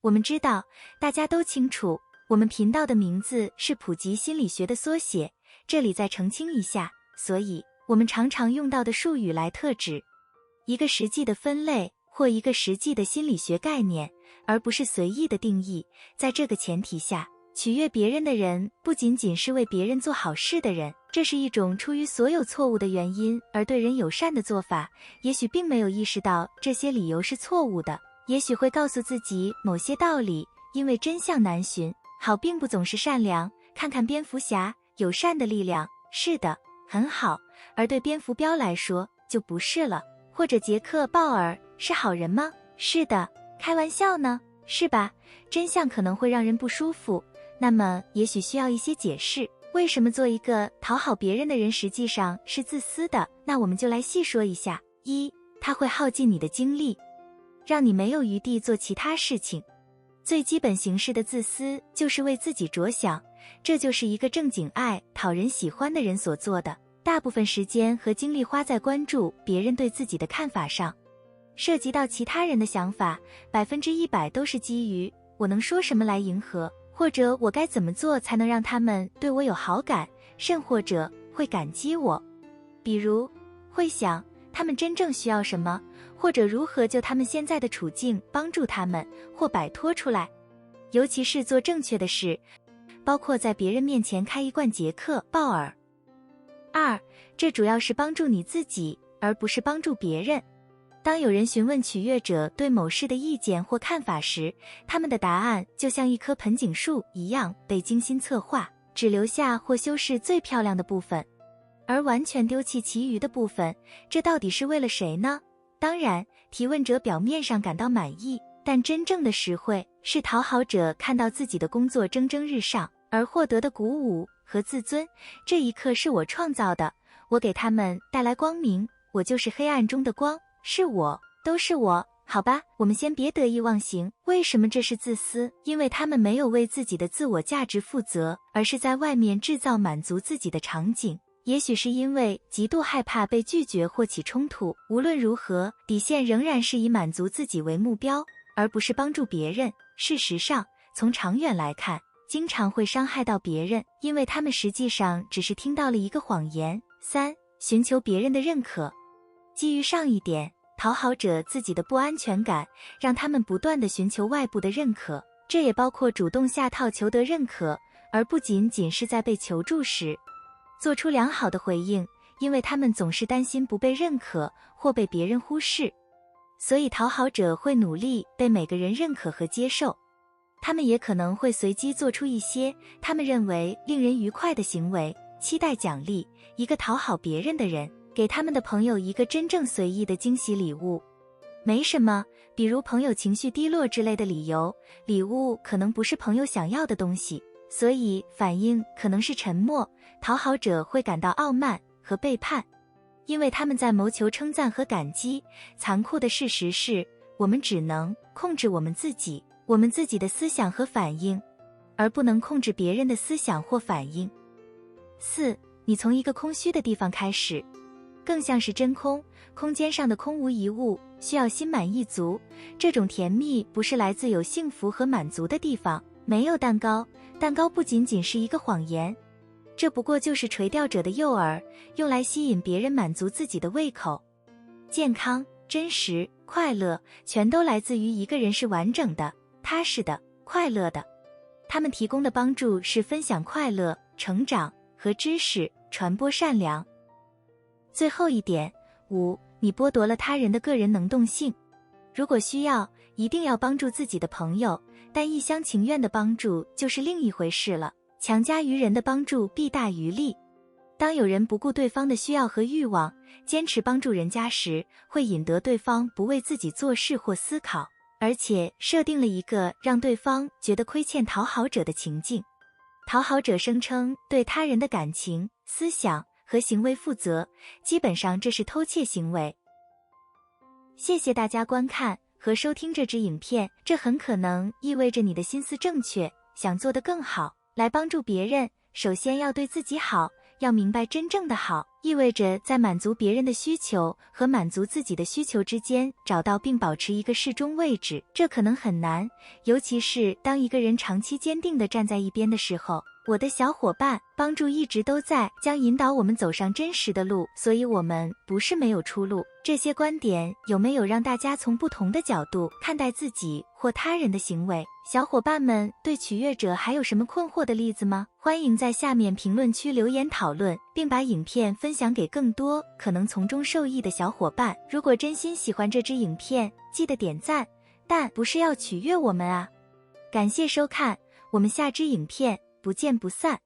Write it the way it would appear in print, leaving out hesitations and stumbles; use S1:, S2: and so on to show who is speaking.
S1: 我们知道，大家都清楚，我们频道的名字是普及心理学的缩写，这里再澄清一下，所以我们常常用到的术语来特指一个实际的分类或一个实际的心理学概念，而不是随意的定义。在这个前提下，取悦别人的人不仅仅是为别人做好事的人，这是一种出于所有错误的原因而对人友善的做法，也许并没有意识到这些理由是错误的，也许会告诉自己某些道理，因为真相难寻，好并不总是善良。看看蝙蝠侠，友善的力量，是的，很好，而对蝙蝠镖来说就不是了。或者杰克鲍尔是好人吗？是的，开玩笑呢，是吧？真相可能会让人不舒服，那么也许需要一些解释，为什么做一个讨好别人的人实际上是自私的？那我们就来细说一下。一，它会耗尽你的精力，让你没有余地做其他事情。最基本形式的自私就是为自己着想，这就是一个正经爱讨人喜欢的人所做的，大部分时间和精力花在关注别人对自己的看法上。涉及到其他人的想法，100%都是基于我能说什么来迎合，或者我该怎么做才能让他们对我有好感，甚或者会感激我。比如会想他们真正需要什么，或者如何就他们现在的处境帮助他们或摆脱出来。尤其是做正确的事，包括在别人面前开一罐杰克鲍尔。二，这主要是帮助你自己，而不是帮助别人。当有人询问取悦者对某事的意见或看法时，他们的答案就像一棵盆景树一样被精心策划，只留下或修饰最漂亮的部分，而完全丢弃其余的部分。这到底是为了谁呢？当然，提问者表面上感到满意，但真正的实惠是讨好者看到自己的工作蒸蒸日上而获得的鼓舞和自尊。这一刻是我创造的，我给他们带来光明，我就是黑暗中的光，是我，都是我。好吧，我们先别得意忘形。为什么这是自私？因为他们没有为自己的自我价值负责，而是在外面制造满足自己的场景。也许是因为极度害怕被拒绝或起冲突，无论如何，底线仍然是以满足自己为目标，而不是帮助别人。事实上，从长远来看，经常会伤害到别人，因为他们实际上只是听到了一个谎言。三，寻求别人的认可。基于上一点，讨好者自己的不安全感让他们不断地寻求外部的认可，这也包括主动下套求得认可，而不仅仅是在被求助时做出良好的回应，因为他们总是担心不被认可或被别人忽视。所以讨好者会努力被每个人认可和接受，他们也可能会随机做出一些他们认为令人愉快的行为，期待奖励。一个讨好别人的人给他们的朋友一个真正随意的惊喜礼物，没什么，比如朋友情绪低落之类的理由，礼物可能不是朋友想要的东西，所以反应可能是沉默。讨好者会感到傲慢和背叛，因为他们在谋求称赞和感激。残酷的事实是，我们只能控制我们自己的思想和反应，而不能控制别人的思想或反应。四，你从一个空虚的地方开始，更像是真空，空间上的空无一物，需要心满意足。这种甜蜜不是来自有幸福和满足的地方。没有蛋糕，蛋糕不仅仅是一个谎言，这不过就是垂钓者的诱饵，用来吸引别人满足自己的胃口。健康、真实、快乐，全都来自于一个人是完整的、踏实的、快乐的。他们提供的帮助是分享快乐、成长和知识，传播善良。最后一点，五，你剥夺了他人的个人能动性。如果需要，一定要帮助自己的朋友，但一厢情愿的帮助就是另一回事了。强加于人的帮助弊大于利。当有人不顾对方的需要和欲望，坚持帮助人家时，会引得对方不为自己做事或思考，而且设定了一个让对方觉得亏欠讨好者的情境。讨好者声称对他人的感情、思想和行为负责，基本上这是偷窃行为。谢谢大家观看和收听这支影片，这很可能意味着你的心思正确，想做得更好，来帮助别人，首先要对自己好，要明白真正的好，意味着在满足别人的需求和满足自己的需求之间找到并保持一个适中位置。这可能很难，尤其是当一个人长期坚定地站在一边的时候。我的小伙伴，帮助一直都在，将引导我们走上真实的路，所以我们不是没有出路。这些观点有没有让大家从不同的角度看待自己或他人的行为？小伙伴们对取悦者还有什么困惑的例子吗？欢迎在下面评论区留言讨论，并把影片分享给更多可能从中受益的小伙伴。如果真心喜欢这支影片，记得点赞，但不是要取悦我们啊！感谢收看，我们下支影片不见不散。